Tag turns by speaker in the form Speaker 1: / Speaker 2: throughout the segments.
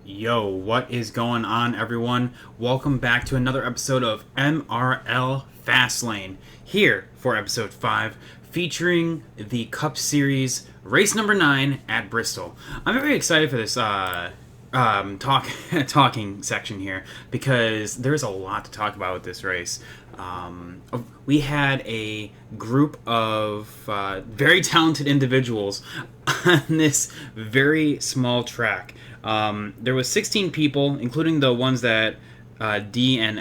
Speaker 1: Yo, what is going on, everyone? Welcome back to another episode of MRL Fastlane, here for episode 5, featuring the Cup Series race number 9 at Bristol. I'm very excited for this talking section here because there's a lot to talk about with this race. We had a group of very talented individuals on this very small track. There was 16 people, including the ones that D and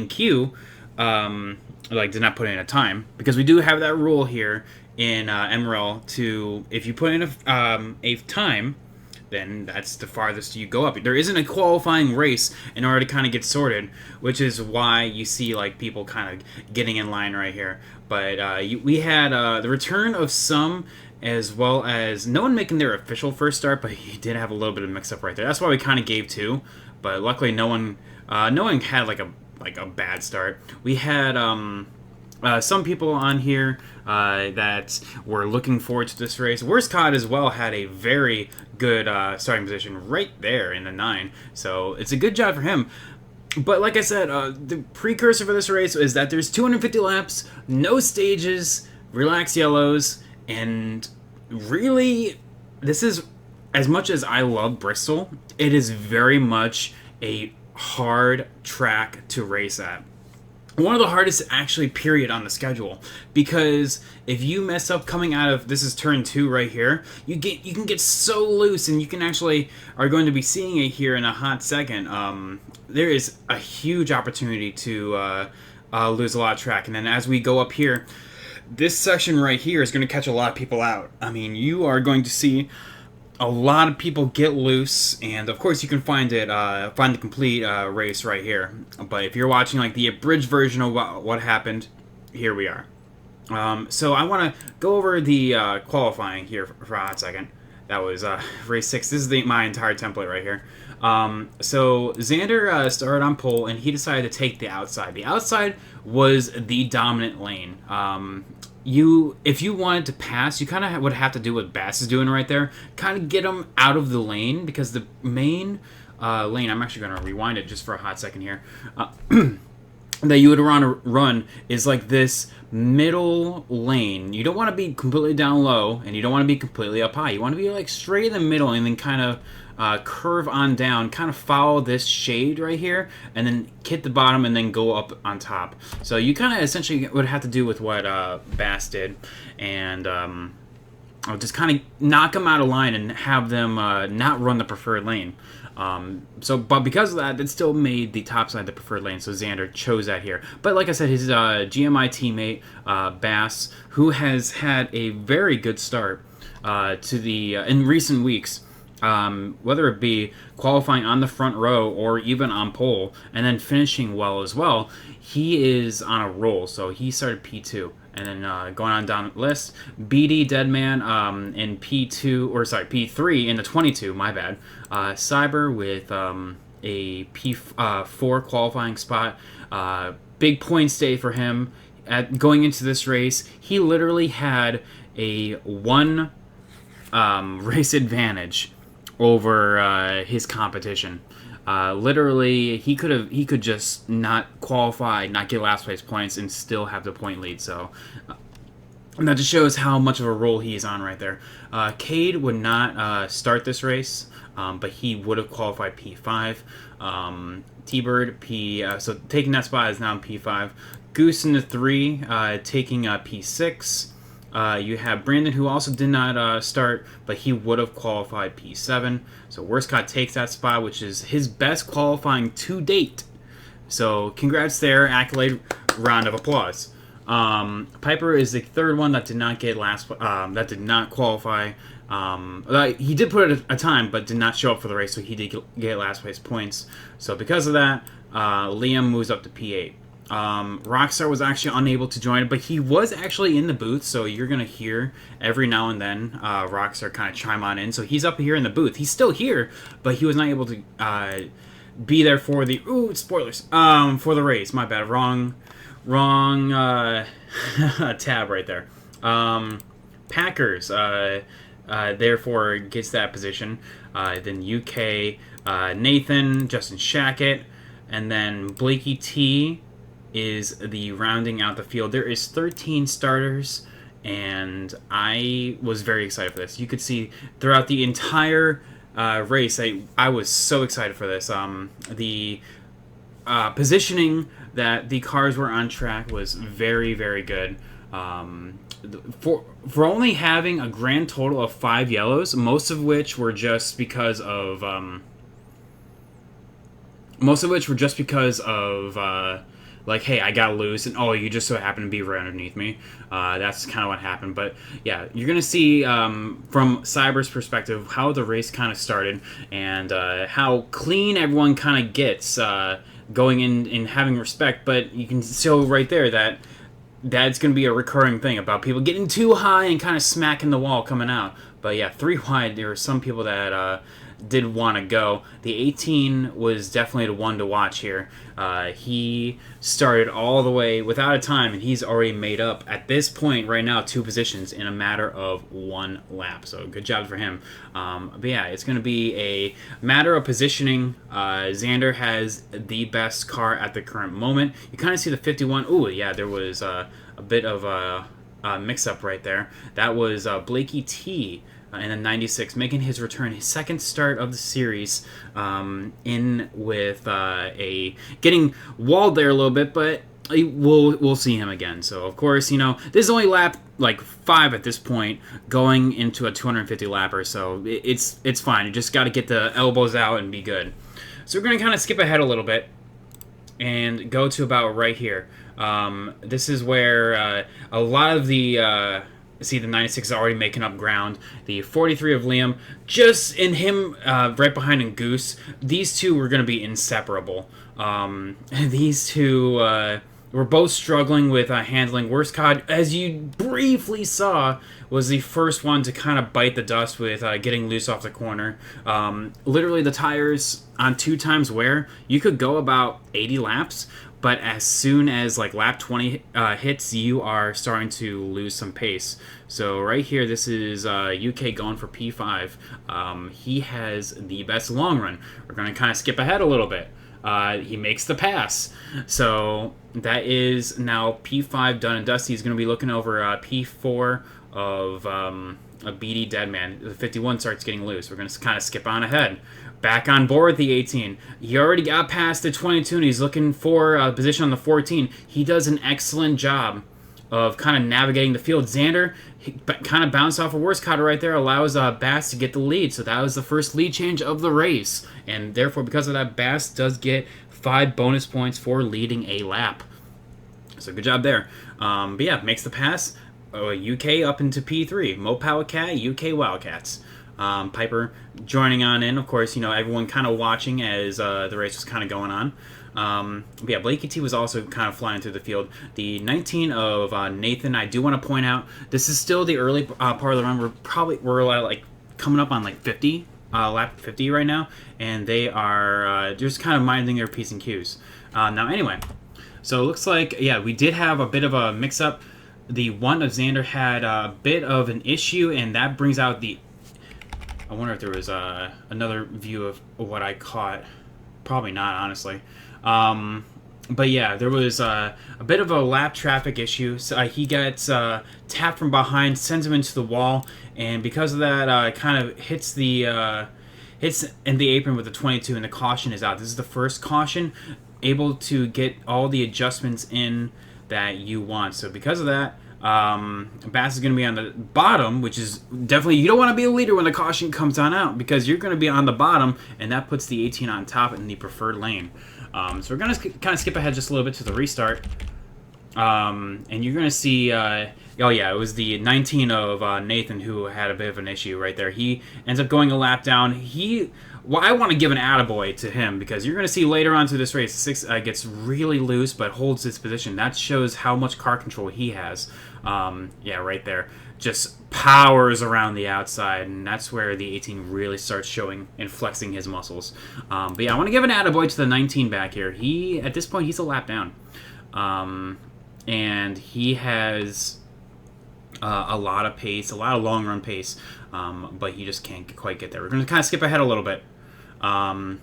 Speaker 1: Q, did not put in a time, because we do have that rule here in MRL to, if you put in a time, then that's the farthest you go up. There isn't a qualifying race in order to kind of get sorted, which is why you see like people kind of getting in line right here. But we had the return of some, as well as no one making their official first start, but he did have a little bit of mix up right there. That's why we kind of gave 2, but luckily no one had like a bad start. We had some people on here that were looking forward to this race. Worst Cod as well had a very good starting position right there in the 9, so it's a good job for him. But like I said, the precursor for this race is that there's 250 laps, no stages, relaxed yellows, and really, this is, as much as I love Bristol, it is very much a hard track to race at. One of the hardest, actually, period, on the schedule, because if you mess up coming out of, this is turn 2 right here, you can get so loose, and you can actually are going to be seeing it here in a hot second. There is a huge opportunity to lose a lot of track, and then as we go up here, this section right here is going to catch a lot of people out. I mean, you are going to see a lot of people get loose, and of course you can find the complete race right here. But if you're watching like the abridged version of what happened, here we are. So I want to go over the qualifying here for a hot second. That was race 6. This is my entire template right here. So Xander started on pole, and he decided to take the outside. The outside was the dominant lane. If you wanted to pass, you kind of would have to do what Bass is doing right there. Kind of get him out of the lane, because the main lane, I'm actually going to rewind it just for a hot second here, that you would want to run is like this middle lane. You don't want to be completely down low, and you don't want to be completely up high. You want to be like straight in the middle, and then kind of curve on down, kind of follow this shade right here, and then hit the bottom and then go up on top. So you kind of essentially would have to do with what Bass did, and I'll just kind of knock them out of line and have them not run the preferred lane. But because of that, it still made the top side the preferred lane, so Xander chose that here. But like I said, his GMI teammate, Bass, who has had a very good start to the in recent weeks, whether it be qualifying on the front row or even on pole, and then finishing well as well, he is on a roll. So he started P2, and then going on down the list, BD Deadman in P3 in the 22. My bad. Cyber with a P4 qualifying spot. Big points day for him. Going into this race, he literally had a 1 race advantage over his competition. Literally, he could just not qualify, not get last place points, and still have the point lead. So that just shows how much of a role he is on right there. Cade would not start this race, but he would have qualified P5. T-Bird P, so taking that spot is now in P5. Goose in the 3, taking P6. You have Brandon, who also did not start, but he would have qualified P7. So Worstcott takes that spot, which is his best qualifying to date. So congrats there, accolade, round of applause. Piper is the 3rd one that did not get that did not qualify. He did put a time, but did not show up for the race, so he did get last place points. So because of that, Liam moves up to P8. Rockstar was actually unable to join, but he was actually in the booth, so you're going to hear every now and then Rockstar kind of chime on in. So he's up here in the booth. He's still here, but he was not able to be there for the spoilers for the race. My bad. Wrong tab right there. Packers therefore gets that position. Then UK, Nathan, Justin Shackett, and then Blakey T is the rounding out the field. There is 13 starters, and I was very excited for this. You could see throughout the entire race, I was so excited for this. The positioning that the cars were on track was very, very good. For only having a grand total of 5 yellows, most of which were just because of like, hey, I got loose, and oh, you just so happened to be right underneath me. That's kind of what happened. But yeah, you're gonna see from Cyber's perspective how the race kind of started and how clean everyone kind of gets going in and having respect. But you can show right there that that's going to be a recurring thing about people getting too high and kind of smacking the wall coming out. But yeah, 3 wide, there were some people that did want to go. The 18 was definitely the one to watch here. He started all the way without a time, and he's already made up, at this point right now, 2 positions in a matter of 1 lap. So good job for him. But yeah, it's going to be a matter of positioning. Xander has the best car at the current moment. You kind of see the 51. Ooh, yeah, there was a bit of a mix-up right there. That was Blakey T in the 96, making his return, his second start of the series, in with getting walled there a little bit, but we'll see him again. So of course, this is only lap like 5 at this point, going into a 250 lapper, so it's fine. You just got to get the elbows out and be good. So we're gonna kind of skip ahead a little bit and go to about right here. This is where a lot of the see, the 96 is already making up ground. The 43 of Liam, just in him right behind in Goose. These two were going to be inseparable. These two were both struggling with handling. Worscod, as you briefly saw, was the first one to kind of bite the dust with getting loose off the corner. Literally, the tires on 2 times wear, you could go about 80 laps. But as soon as like lap 20 hits, you are starting to lose some pace. So right here, this is UK going for P5. He has the best long run. We're going to kind of skip ahead a little bit. He makes the pass. So that is now P5 done and dusty. He's going to be looking over P4 of a BD Deadman. The 51 starts getting loose. We're going to kind of skip on ahead. Back on board with the 18. He already got past the 22, and he's looking for a position on the 14. He does an excellent job of kind of navigating the field. Xander kind of bounced off a Worscod right there, allows Bass to get the lead. So that was the first lead change of the race. And therefore, because of that, Bass does get 5 bonus points for leading a lap. So good job there. But yeah, makes the pass. UK up into P3. Mopower Cat, UK Wildcats. Piper joining on in, of course, everyone kind of watching as the race was kind of going on. But yeah, Blakey T was also kind of flying through the field. The 19 of Nathan, I do want to point out, this is still the early part of the run. We're like coming up on like 50, lap 50 right now, and they are just kind of minding their P's and Q's. Now, anyway, so it looks like, yeah, we did have a bit of a mix-up. The one of Xander had a bit of an issue, and that brings out the... I wonder if there was another view of what I caught. Probably not, honestly. But yeah, there was a bit of a lap traffic issue. So, he gets tapped from behind, sends him into the wall, and because of that, kind of hits in the apron with the 22, and the caution is out. This is the first caution, able to get all the adjustments in that you want. So because of that, Bass is going to be on the bottom, which is definitely, you don't want to be a leader when the caution comes on out, because you're going to be on the bottom, and that puts the 18 on top in the preferred lane. So we're going to kind of skip ahead just a little bit to the restart. And you're going to see, oh yeah, it was the 19 of Nathan who had a bit of an issue right there. He ends up going a lap down. Well, I want to give an attaboy to him, because you're going to see later on through this race, 6 gets really loose but holds his position. That shows how much car control he has. Yeah, right there. Just powers around the outside, and that's where the 18 really starts showing and flexing his muscles. But yeah, I want to give an attaboy to the 19 back here. At this point, he's a lap down. And he has a lot of pace, a lot of long run pace, but he just can't quite get there. We're going to kind of skip ahead a little bit. And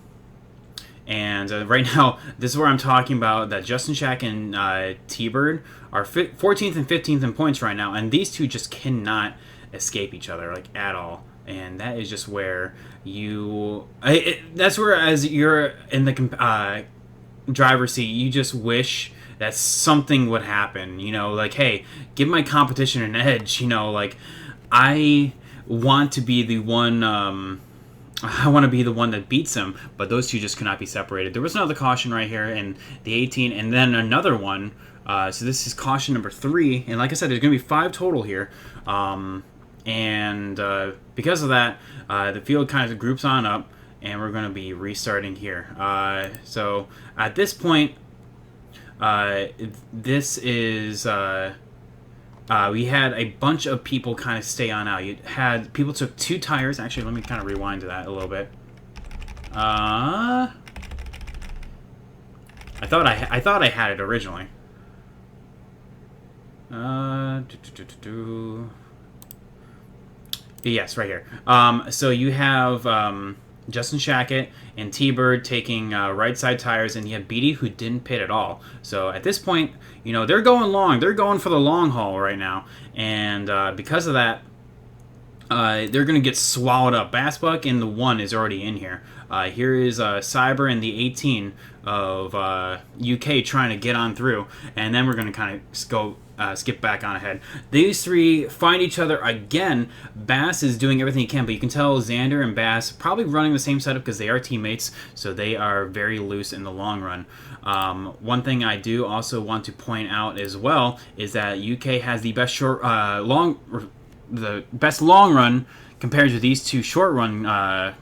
Speaker 1: right now, this is where I'm talking about that Justin Shack and T-Bird are 14th and 15th in points right now, and these two just cannot escape each other, like, at all. And that is just where that's where, as you're in the driver's seat, you just wish that something would happen, like, hey, give my competition an edge, like, I want to be the one, that beats him, but those two just could not be separated. There was another caution right here in the 18, and then another one, so this is caution number 3, and like I said, there's going to be 5 total here, and because of that, the field kind of groups on up, and we're going to be restarting here. So at this point, this is we had a bunch of people kind of stay on out. You had people took 2 tires. Actually, let me kind of rewind to that a little bit. I thought I had it originally. Yes, right here. So you have Justin Shackett and T-Bird taking right side tires, and you have Beatty, who didn't pit at all. So at this point, they're going long. They're going for the long haul right now. And because of that, they're going to get swallowed up. Bassbuck in the 1 is already in here. Here is Cyber in the 18 of UK trying to get on through. And then we're going to kind of go skip back on ahead. These 3 find each other again. Bass is doing everything he can, but you can tell Xander and Bass probably running the same setup because they are teammates, so they are very loose in the long run. One thing I do also want to point out as well is that UK has the best the best long run compared to these 2 short run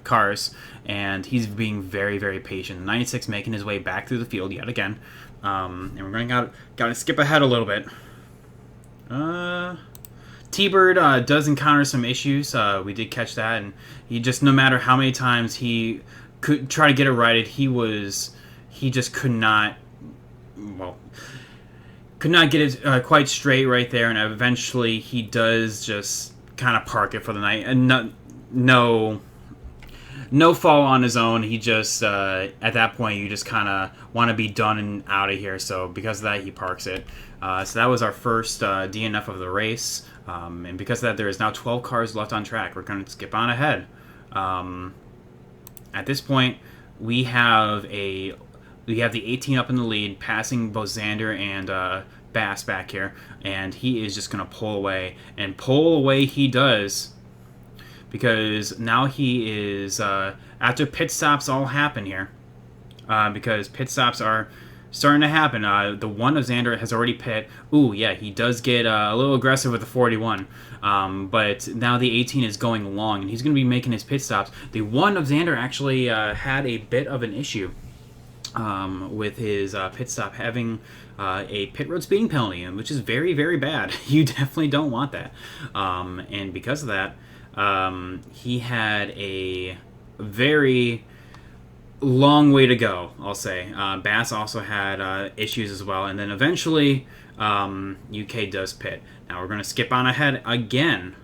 Speaker 1: cars, and he's being very, very patient. 96 making his way back through the field yet again, and we're going to gotta skip ahead a little bit. T-Bird does encounter some issues. We did catch that, and he just, no matter how many times he could try to get it righted, he just could not get it quite straight right there, and eventually he does just kind of park it for the night, and no fall on his own. He just at that point you just kind of want to be done and out of here, so because of that he parks it. So that was our first DNF of the race, and because of that there is now 12 cars left on track. We're going to skip on ahead. At this point we have the 18 up in the lead, passing both Xander and Bass back here, and he is just going to pull away, and pull away he does, because now he is, after pit stops all happen here, because pit stops are starting to happen. The 1 of Xander has already pit. Ooh, yeah, he does get a little aggressive with the 41, but now the 18 is going long, and he's going to be making his pit stops. The 1 of Xander actually had a bit of an issue with his pit stop, having a pit road speeding penalty, which is very, very bad. You definitely don't want that. And because of that, he had a very long way to go, I'll say. Bass also had issues as well, and then eventually UK does pit. Now we're going to skip on ahead again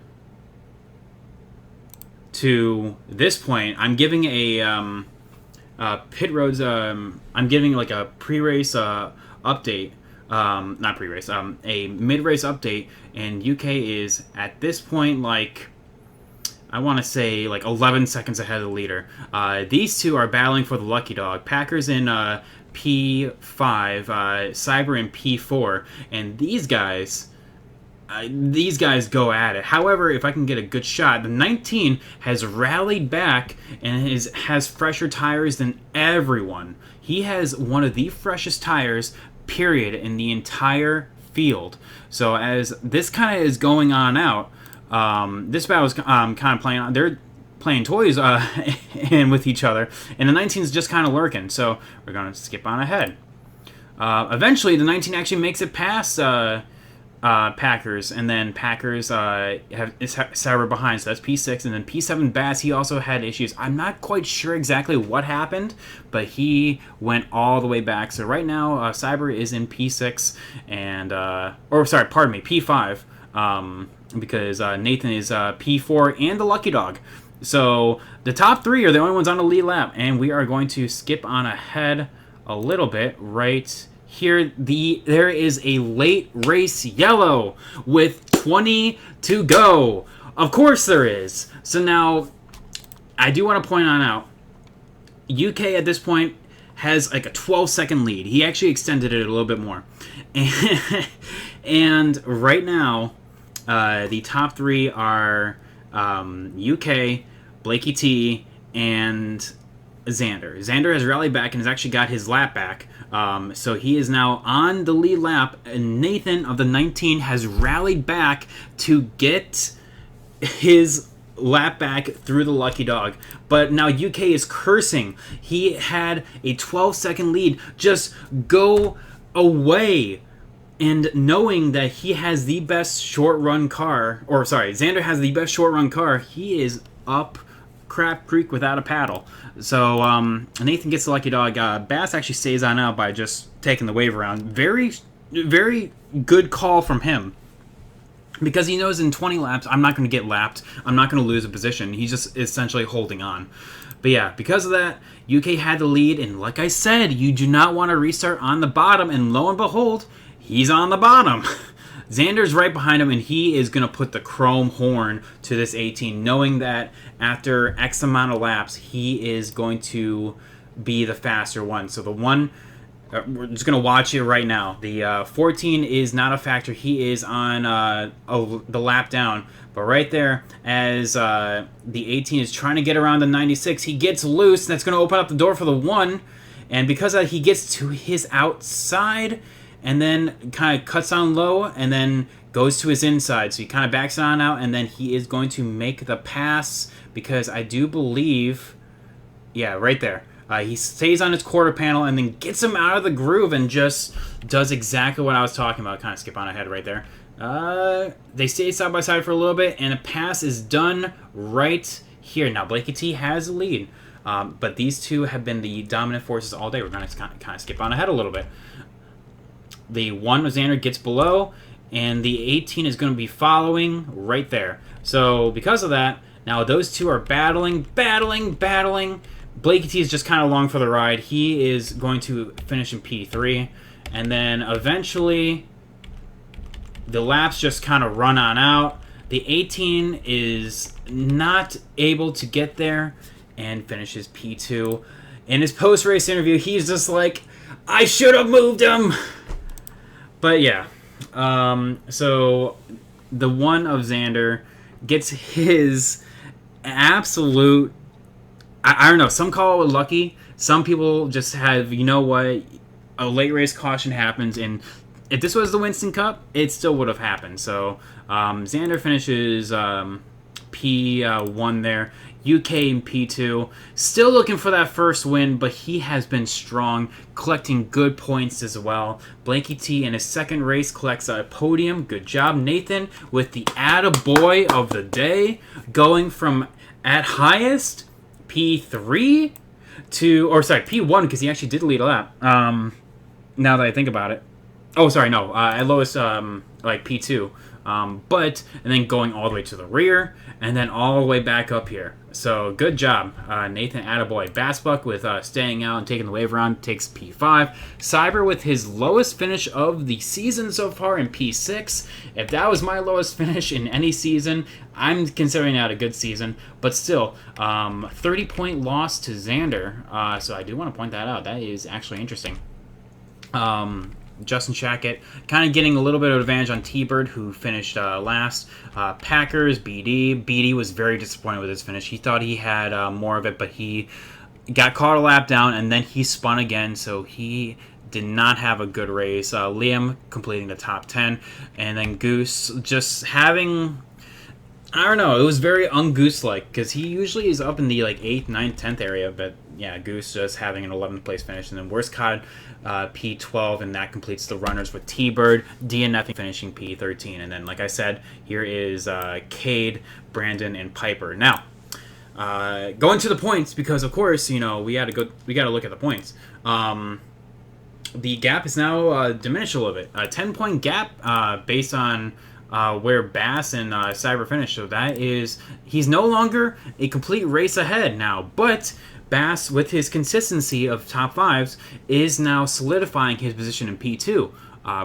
Speaker 1: to this point. I'm giving a pit roads, I'm giving like a pre-race update, not pre-race, a mid-race update, and UK is at this point like, I want to say like 11 seconds ahead of the leader. These 2 are battling for the lucky dog. Packers in P5, Cyber in P4, and these guys go at it. However, if I can get a good shot, the 19 has rallied back and has fresher tires than everyone. He has one of the freshest tires, period, in the entire field. So as this kind of is going on out, this battle is kind of playing on. They're playing toys and with each other, and the 19 is just kind of lurking. So we're going to skip on ahead. Eventually, the 19 actually makes it past Packers, and then Packers have Cyber behind, so that's P6, and then P7 Bass, he also had issues. I'm not quite sure exactly what happened, but he went all the way back. So right now, Cyber is in P6, and, P5, because Nathan is P4 and the lucky dog. So the top three are the only ones on the lead lap, and we are going to skip on ahead a little bit right here. There is a late race yellow with 20 to go. Of course there is. So now I do want to point on out, UK at this point has like a 12-second lead. He actually extended it a little bit more. And right now, the top three are UK, Blakey T, and Xander. Xander has rallied back and has actually got his lap back. So he is now on the lead lap. And Nathan of the 19 has rallied back to get his lap back through the lucky dog. But now UK is cursing. He had a 12-second lead. Just go away. And knowing that he has the best short-run car, or sorry, Xander has the best short-run car, he is up crap creek without a paddle. So Nathan gets the lucky dog. Bass actually stays on out by just taking the wave around. Very, very good call from him. Because he knows in 20 laps, I'm not going to get lapped. I'm not going to lose a position. He's just essentially holding on. But yeah, because of that, UK had the lead. And like I said, you do not want to restart on the bottom. And lo and behold, he's on the bottom. Xander's right behind him, and he is going to put the chrome horn to this 18, knowing that after X amount of laps, he is going to be the faster one. So the one... we're just going to watch it right now. The 14 is not a factor. He is on the lap down. But right there, as the 18 is trying to get around the 96, he gets loose. That's going to open up the door for the 1. And because of that, he gets to his outside and then kind of cuts on low and then goes to his inside. So he kind of backs on out, and then he is going to make the pass because I do believe... yeah, right there. He stays on his quarter panel and then gets him out of the groove and just does exactly what I was talking about. Kind of skip on ahead right there. They stay side by side for a little bit, and a pass is done right here. Now, Blakey T has the lead, but these two have been the dominant forces all day. We're going to kind of skip on ahead a little bit. The 1 of Xander gets below, and the 18 is going to be following right there. So, because of that, now those two are battling. Blakey T is just kind of along for the ride. He is going to finish in P3. And then eventually, the laps just kind of run on out. The 18 is not able to get there and finishes P2. In his post-race interview, he's just like, I should have moved him. But yeah. So the 1 of Xander gets his absolute... I don't know. Some call it lucky. Some people just have, you know what, a late race caution happens, and if this was the Winston Cup, it still would have happened. So Xander finishes P1 there. UK in P2. Still looking for that first win, but he has been strong, collecting good points as well. Blakey T in his second race collects a podium. Good job, Nathan, with the attaboy of the day, going from at highest P3 to, or sorry, P1, because he actually did lead a lap. Now that I think about it. Oh, sorry, no. At lowest, like P2. And then going all the way to the rear, and then all the way back up here. So, good job, Nathan attaboy. Bassbuck with staying out and taking the wave around takes P5. Cyber with his lowest finish of the season so far in P6. If that was my lowest finish in any season, I'm considering that a good season. But still, 30-point loss to Xander. So I do want to point that out. That is actually interesting. Justin Shackett kind of getting a little bit of advantage on T-Bird, who finished last. Packers, BD. BD was very disappointed with his finish. He thought he had more of it, but he got caught a lap down, and then he spun again, so he did not have a good race. Liam completing the top 10, and then Goose just having... I don't know, it was very un-Goose-like, because he usually is up in the 8th, 9th, 10th area, but yeah, Goose just having an 11th place finish, and then Worst Cod P12, and that completes the runners with T-Bird, DNF finishing P13, and then, like I said, here is Cade, Brandon, and Piper. Now, going to the points, because of course, we got to look at the points. The gap is now diminished a little bit. A 10-point gap based on where Bass and Cyber finished. So that is, he's no longer a complete race ahead now, but Bass, with his consistency of top fives, is now solidifying his position in P2.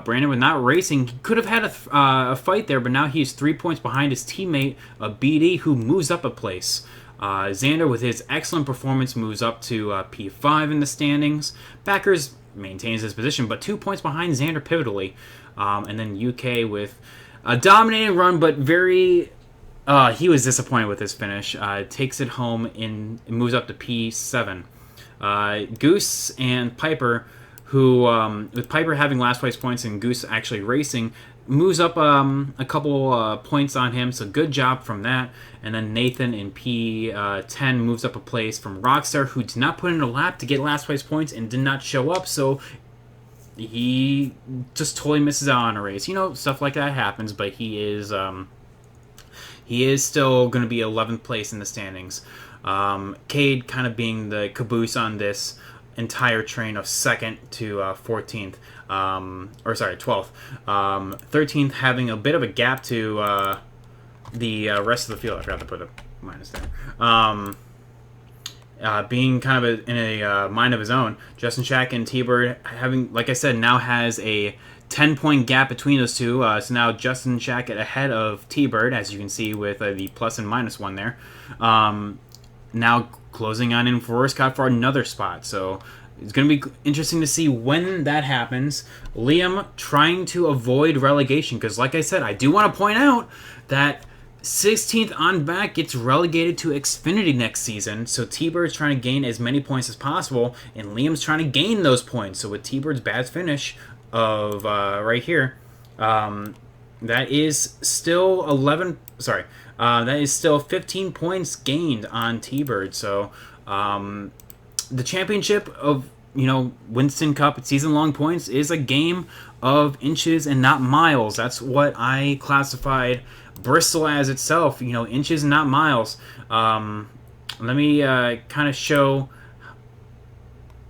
Speaker 1: Brandon, with not racing, he could have had a fight there, but now he's 3 points behind his teammate, BD, who moves up a place. Xander, with his excellent performance, moves up to P5 in the standings. Backers maintains his position, but 2 points behind Xander pivotally. And then UK with a dominating run, but very... he was disappointed with his finish. Takes it home and moves up to P7. Goose and Piper, who, with Piper having last place points and Goose actually racing, moves up a couple points on him, so good job from that. And then Nathan in P10 moves up a place from Rockstar, who did not put in a lap to get last place points and did not show up, so he just totally misses out on a race. You know, stuff like that happens, but he is still going to be 11th place in the standings. Cade kind of being the caboose on this entire train of 2nd to 14th. 12th. 13th having a bit of a gap to the rest of the field. I forgot to put a minus there. Being kind of in a mind of his own. Justin Shack and T-Bird having, like I said, now has a 10-point gap between those two. So now Justin Shack ahead of T-Bird, as you can see with the plus and minus one there. Now closing on in for Worscott for another spot. So it's going to be interesting to see when that happens. Liam trying to avoid relegation, because like I said, I do want to point out that 16th on back gets relegated to Xfinity next season, so T-Bird's trying to gain as many points as possible, and Liam's trying to gain those points. So with T-Bird's bad finish of right here, that is still 15 points gained on T-Bird. So the championship of, Winston Cup season-long points is a game of inches and not miles. That's what I classified Bristol as itself, inches and not miles. Let me kind of show...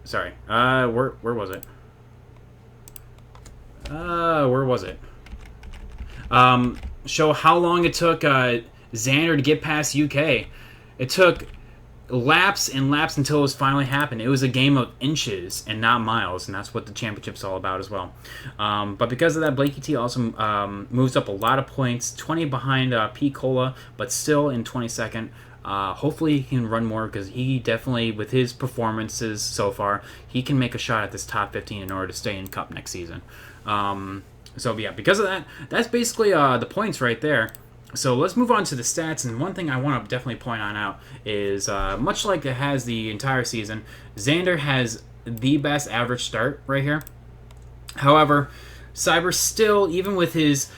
Speaker 1: Sorry, where was it? Where was it? Show how long it took Xander to get past UK. It took laps and laps until it was finally happened. It was a game of inches and not miles, and that's what the championship's all about as well. But because of that, Blakey T also moves up a lot of points, 20 behind P. Cola, but still in 22nd. Hopefully he can run more, because he definitely, with his performances so far, he can make a shot at this top 15 in order to stay in Cup next season. So yeah, because of that, that's basically the points right there. So let's move on to the stats, and one thing I want to definitely point on out is, much like it has the entire season, Xander has the best average start right here. However, Cyber still, even with his,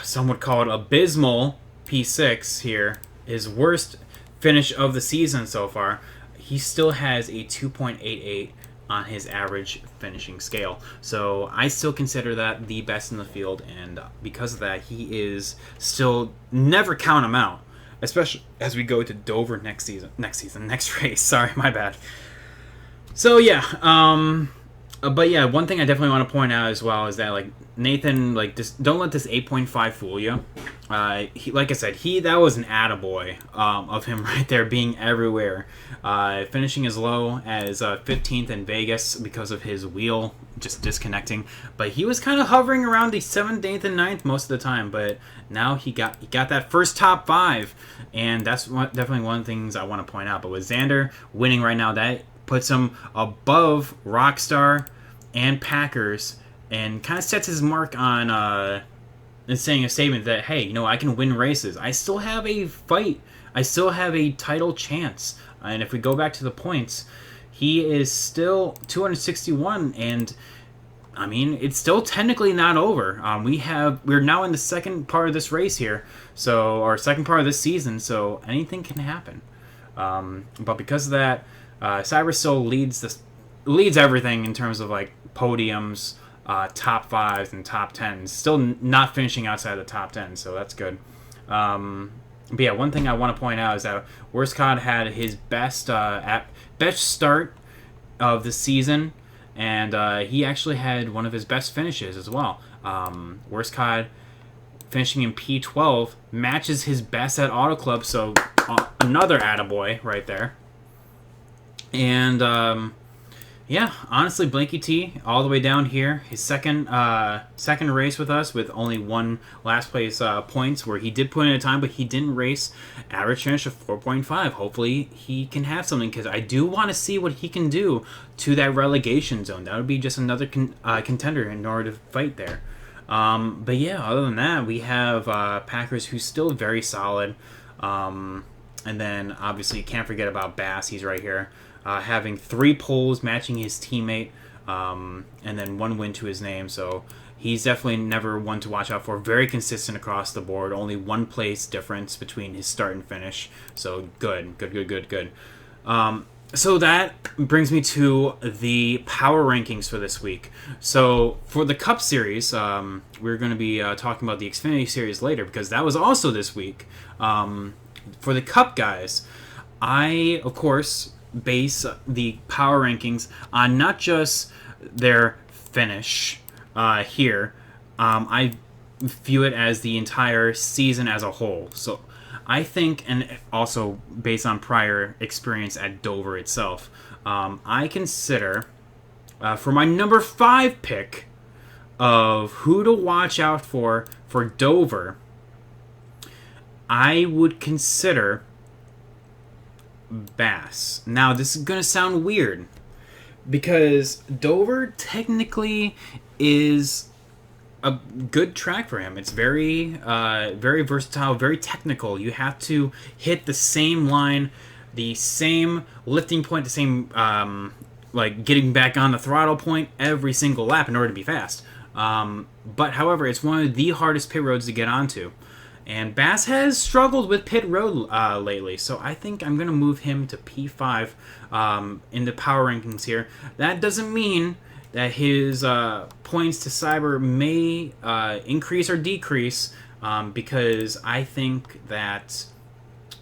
Speaker 1: some would call it abysmal P6 here, his worst finish of the season so far, he still has a 2.88 on his average finishing scale. So I still consider that the best in the field, and because of that, he is still, never count him out, especially as we go to Dover next race. Sorry, my bad. So yeah, but yeah, one thing I definitely want to point out as well is that, like, Nathan, just don't let this 8.5 fool you. Like I said, that was an attaboy of him right there, being everywhere. Finishing as low as 15th in Vegas because of his wheel just disconnecting. But he was kind of hovering around the 7th, 8th, and 9th most of the time. But now he got that first top 5, and that's definitely one of the things I want to point out. But with Xander winning right now, that puts him above Rockstar and Packers, and kind of sets his mark on and saying a statement that, hey, I can win races. I still have a fight. I still have a title chance. And if we go back to the points, he is still 261, and I mean, it's still technically not over. We're now in the second part of this race here, or second part of this season, so anything can happen. But because of that, Cyber still leads everything in terms of podiums, top 5s, and top 10s. Still not finishing outside the top 10, so that's good. But yeah, one thing I want to point out is that Worscott had his best start of the season, and he actually had one of his best finishes as well. Worscott finishing in P12, matches his best at Auto Club, so another attaboy right there. And yeah, honestly, Blanky T all the way down here. His second race with us with only one last place points, where he did put in a time, but he didn't race. Average finish of 4.5. Hopefully he can have something, because I do want to see what he can do to that relegation zone. That would be just another contender in order to fight there. But yeah, other than that, we have Packers, who's still very solid. And then obviously you can't forget about Bass. He's right here. Having 3 poles matching his teammate, and then 1 win to his name. So he's definitely never one to watch out for. Very consistent across the board. Only 1 place difference between his start and finish. So good. So that brings me to the power rankings for this week. So for the Cup Series, we're going to be talking about the Xfinity Series later, because that was also this week. For the Cup guys, I, of course, base the power rankings on not just their finish here. I view it as the entire season as a whole. So I think, and also based on prior experience at Dover itself, I consider for my number 5 pick of who to watch out for Dover, I would consider Bass. Now, this is going to sound weird, because Dover technically is a good track for him. It's very versatile, very technical. You have to hit the same line, the same lifting point, the same like getting back on the throttle point every single lap in order to be fast. But however, it's one of the hardest pit roads to get onto. And Bass has struggled with pit road lately, so I think I'm going to move him to P5 in the power rankings here. That doesn't mean that his points to Cyber may increase or decrease, because I think that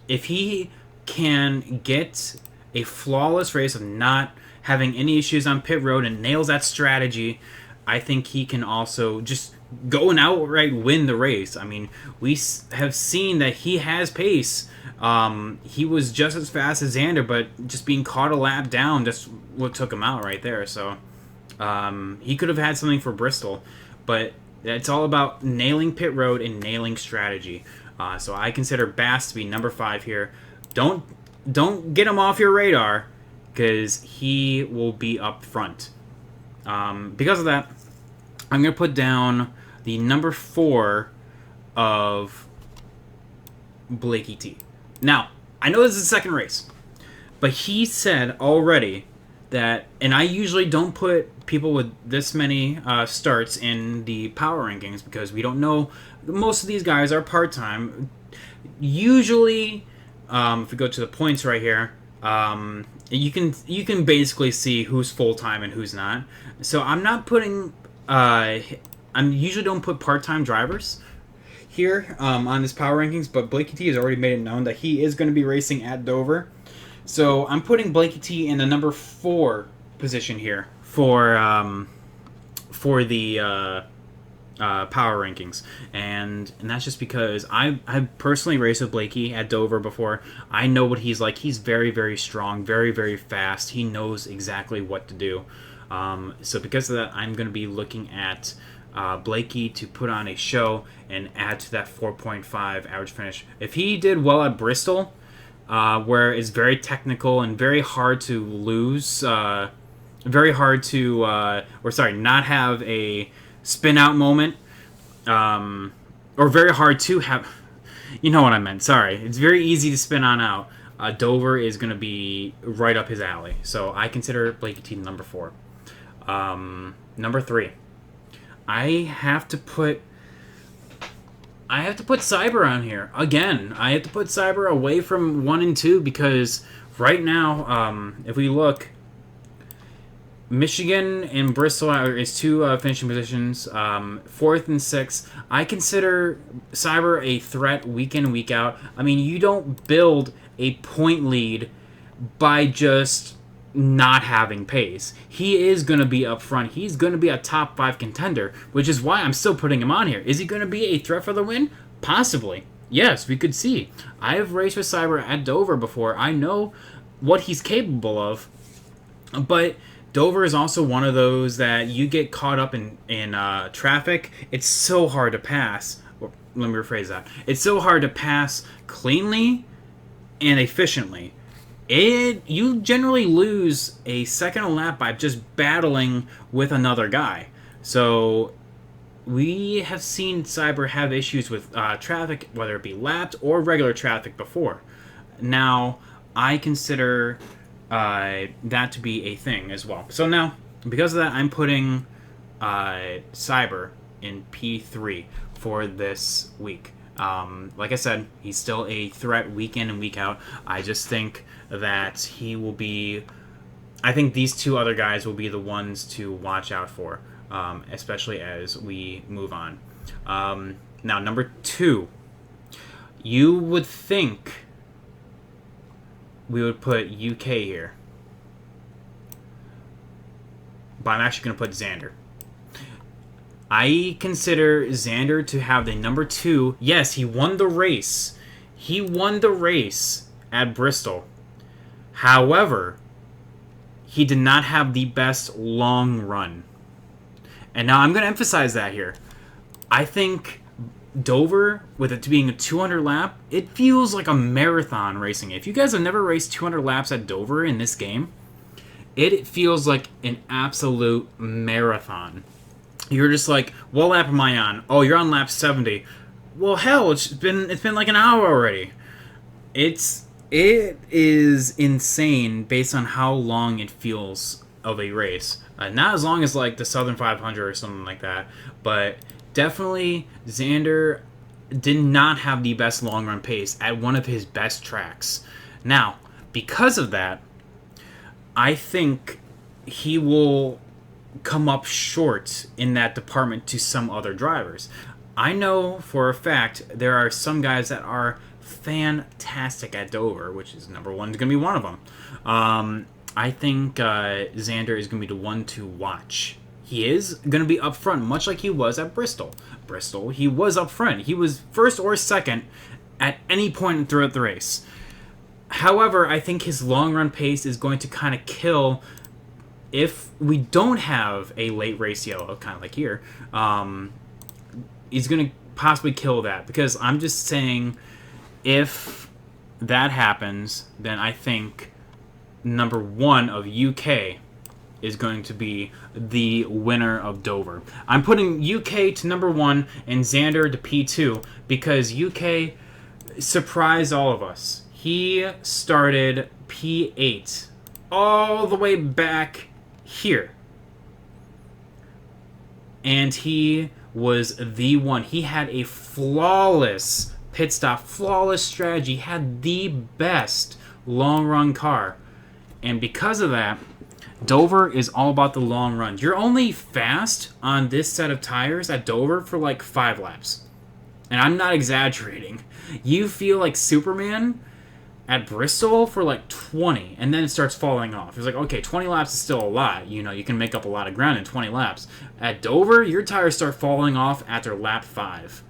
Speaker 1: if he can get a flawless race of not having any issues on pit road and nails that strategy, I think he can also just go and outright win the race. I mean, we have seen that he has pace. He was just as fast as Xander, but just being caught a lap down, just what took him out right there. So he could have had something for Bristol, but it's all about nailing pit road and nailing strategy. So I consider Bass to be number 5 here. Don't get him off your radar, because he will be up front. Because of that, I'm going to put down the number 4 of Blakey T. Now, I know this is the second race, but he said already that, and I usually don't put people with this many starts in the power rankings, because we don't know. Most of these guys are part-time. Usually, if we go to the points right here, you can basically see who's full-time and who's not. So I'm not putting... I usually don't put part-time drivers here on this power rankings, but Blakey T has already made it known that he is going to be racing at Dover. So I'm putting Blakey T in the number 4 position here for the power rankings, and that's just because I personally raced with Blakey at Dover before. I know what he's like. He's very, very strong, very, very fast. He knows exactly what to do. So because of that, I'm going to be looking at Blakey to put on a show and add to that 4.5 average finish. If he did well at Bristol, where it's very technical and very hard to lose, very hard to, not have a spin out moment, or very hard to have, you know what I meant, sorry. It's very easy to spin on out. Dover is going to be right up his alley. So I consider Blakey T number 4. Number 3. I have to put Cyber on here. Again, I have to put Cyber away from 1 and 2, because right now, if we look, Michigan and Bristol is 2 finishing positions, 4th and 6th. I consider Cyber a threat week in, week out. I mean, you don't build a point lead by just not having pace. He is going to be up front. He's going to be a top 5 contender, which is why I'm still putting him on here. Is he going to be a threat for the win? Possibly. Yes, we could see. I have raced with Cyber at Dover before. I know what he's capable of, but Dover is also one of those that you get caught up in traffic. It's so hard to pass. Let me rephrase that. It's so hard to pass cleanly and efficiently. You generally lose a second lap by just battling with another guy. So we have seen Cyber have issues with traffic, whether it be lapped or regular traffic before. Now, I consider that to be a thing as well. So now, because of that, I'm putting Cyber in P3 for this week. Like I said, he's still a threat week in and week out. I just think that he will be... I think these two other guys will be the ones to watch out for, especially as we move on. Now, number 2. You would think we would put UK here, but I'm actually going to put Xander. I consider Xander to have the number 2. Yes, he won the race. He won the race at Bristol. However, he did not have the best long run. And now I'm going to emphasize that here. I think Dover, with it being a 200 lap, it feels like a marathon racing. If you guys have never raced 200 laps at Dover in this game, it feels like an absolute marathon. You're just like, what lap am I on? Oh, you're on lap 70. Well, hell, it's been like an hour already. It is insane based on how long it feels of a race. Not as long as like the Southern 500 or something like that, but definitely Xander did not have the best long run pace at one of his best tracks. Now, because of that, I think he will come up short in that department to some other drivers. I know for a fact there are some guys that are fantastic at Dover, which is number 1 is going to be one of them. I think Xander is going to be the one to watch. He is going to be up front, much like he was at Bristol. Bristol, he was up front. He was first or second at any point throughout the race. However, I think his long run pace is going to kind of kill if we don't have a late race yellow, kind of like here. He's going to possibly kill that, because I'm just saying if that happens, then I think number 1 of UK is going to be the winner of Dover. I'm putting UK to number 1 and Xander to P2 because UK surprised all of us. He started P8 all the way back here. And he was the one. He had a flawless pit stop, flawless strategy, had the best long run car. And because of that, Dover is all about the long runs. You're only fast on this set of tires at Dover for like 5 laps. And I'm not exaggerating. You feel like Superman at Bristol for like 20, and then it starts falling off. It's like, okay, 20 laps is still a lot. You know, you can make up a lot of ground in 20 laps. At Dover, your tires start falling off after lap 5.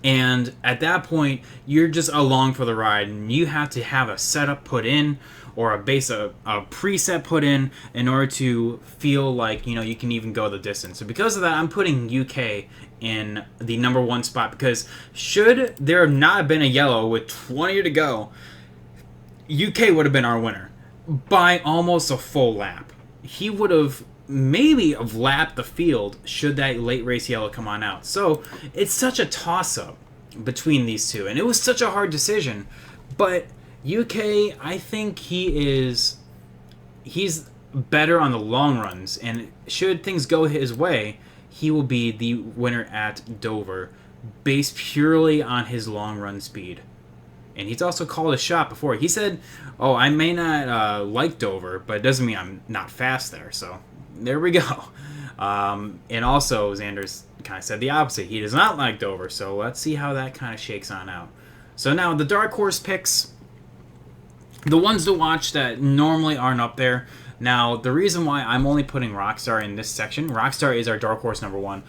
Speaker 1: And at that point, you're just along for the ride, and you have to have a setup put in, or a preset put in order to feel like, you know, you can even go the distance. So because of that, I'm putting UK in the number 1 spot, because should there have not been a yellow with 20 to go, UK would have been our winner by almost a full lap. He would have maybe have lapped the field should that late race yellow come on out. So it's such a toss-up between these two, and it was such a hard decision. But UK, I think he's better on the long runs, and should things go his way, he will be the winner at Dover, based purely on his long run speed. And he's also called a shot before. He said, oh, I may not like Dover, but it doesn't mean I'm not fast there. So there we go. And also, Xander's kind of said the opposite. He does not like Dover, so let's see how that kind of shakes on out. So now, the dark horse picks, the ones to watch that normally aren't up there. Now, the reason why I'm only putting Rockstar in this section, Rockstar is our dark horse number one.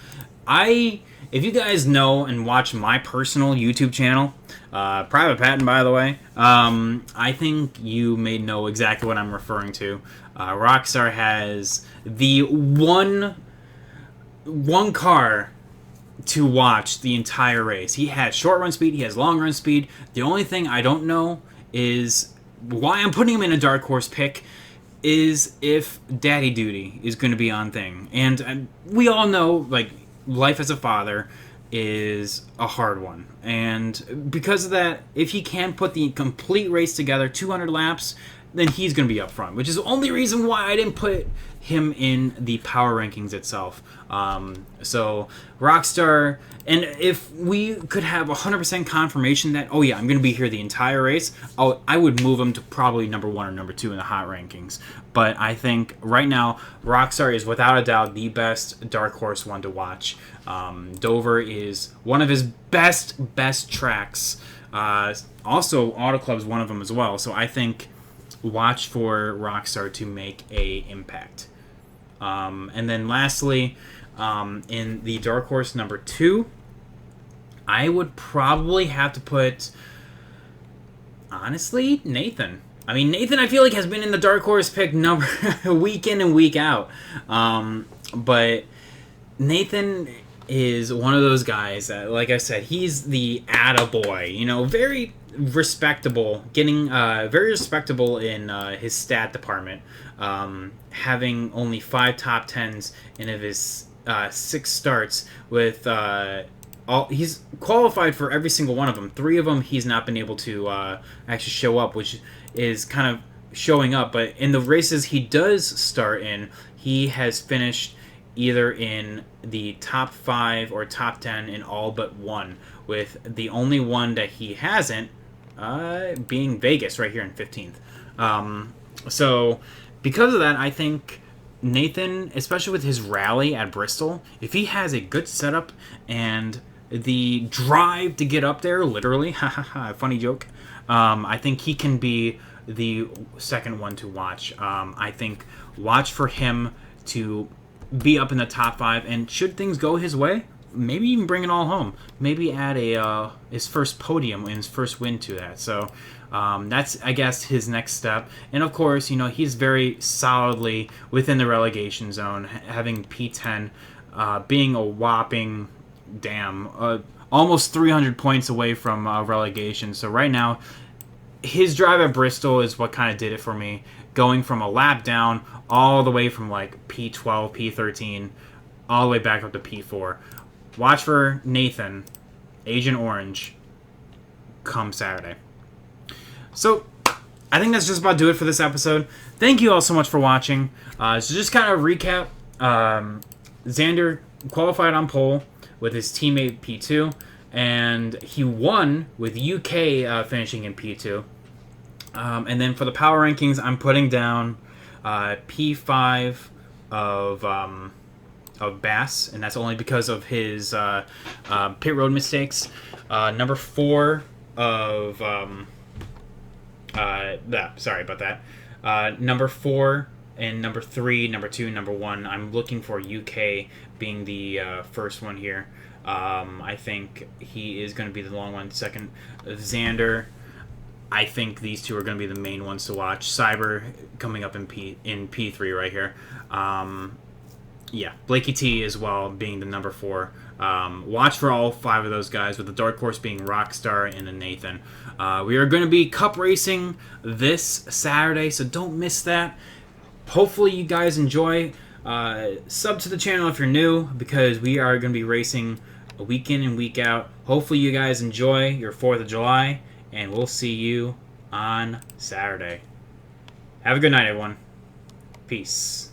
Speaker 1: If you guys know and watch my personal YouTube channel, private patent by the way, I think you may know exactly what I'm referring to. Rockstar has the one car to watch the entire race. He has short run speed, he has long run speed. The only thing I don't know is why I'm putting him in a dark horse pick is if Daddy Duty is going to be on thing. And we all know, like, life as a father is a hard one. And because of that, if he can put the complete race together, 200 laps, then he's going to be up front, which is the only reason why I didn't put him in the power rankings itself. So Rockstar, and if we could have 100% confirmation that, oh yeah, I'm going to be here the entire race, I would move him to probably number 1 or number 2 in the hot rankings. But I think right now, Rockstar is without a doubt the best dark horse one to watch. Dover is one of his best tracks. Also, Auto Club's one of them as well. So I think watch for Rockstar to make a impact. And then lastly, in the dark horse number 2, I would probably have to put, honestly, Nathan. I mean, Nathan, I feel like has been in the dark horse pick number week in and week out. But Nathan is one of those guys that, like I said, he's the attaboy. You know, very respectable, getting very respectable in his stat department, having only 5 top 10s in of his 6 starts with he's qualified for every single one of them. 3 of them he's not been able to actually show up, which is kind of showing up. But in the races he does start in, he has finished either in the top 5 or top 10 in all but 1, with the only one that he hasn't being Vegas right here in 15th. So because of that, I think Nathan, especially with his rally at Bristol, if he has a good setup and the drive to get up there, literally, funny joke, I think he can be the second one to watch. I think watch for him to be up in the top 5, and should things go his way, maybe even bring it all home. Maybe add his first podium and his first win to that. So that's, I guess, his next step. And of course, you know, he's very solidly within the relegation zone, having P10, being a whopping, almost 300 points away from relegation. So right now, his drive at Bristol is what kind of did it for me, going from a lap down all the way from like P12, P13, all the way back up to P4. Watch for Nathan, Agent Orange, come Saturday. So, I think that's just about do it for this episode. Thank you all so much for watching. So just kind of recap, Xander qualified on pole with his teammate P2, and he won with UK finishing in P2. And then for the power rankings, I'm putting down P5 of Bass, and that's only because of his pit road mistakes. Number 4 of sorry about that. Number 4 and number 3, number 2, number 1. I'm looking for UK being the first one here. I think he is going to be the long one. Second, Xander. I think these 2 are going to be the main ones to watch. Cyber coming up in P3 right here. Yeah, Blakey T as well being the number 4. Watch for all 5 of those guys, with the dark horse being Rockstar and then Nathan. We are going to be cup racing this Saturday, so don't miss that. Hopefully you guys enjoy. Sub to the channel if you're new, because we are going to be racing a week in and week out. Hopefully you guys enjoy your 4th of July, and we'll see you on Saturday. Have a good night, everyone. Peace.